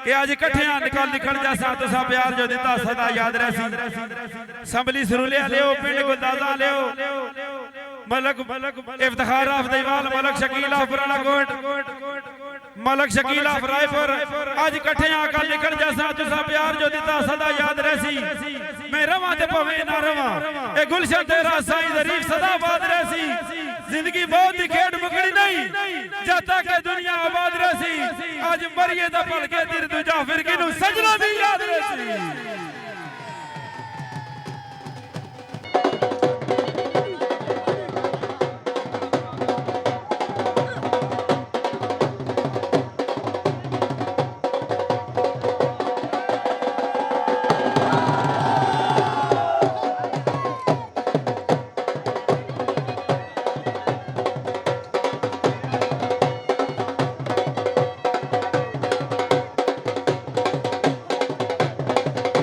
कि अज इकट्ठियां निकल लिखण जैसा तुसा प्यार जो दिता सदा याद रहसी। संभली सरूलिया लियो पिंड गुलदादा लियो मलक इफ्तिखार ऑफ दीवाल मलक शकील ऑफ पुराना कोट मलक शकील ऑफ रायपुर अज इकट्ठियां कल लिखण जैसा तुसा प्यार जो दिता सदा याद रहसी। मैं रवां ते पवे ना रवां ए गुलशन तेरा साईं ज़रीफ सदा बाद रहसी। जिंदगी बहुत ही खेड मुकड़ी नहीं जब तक दुनिया आबाद रहसी। अज मरिए दा भलके दी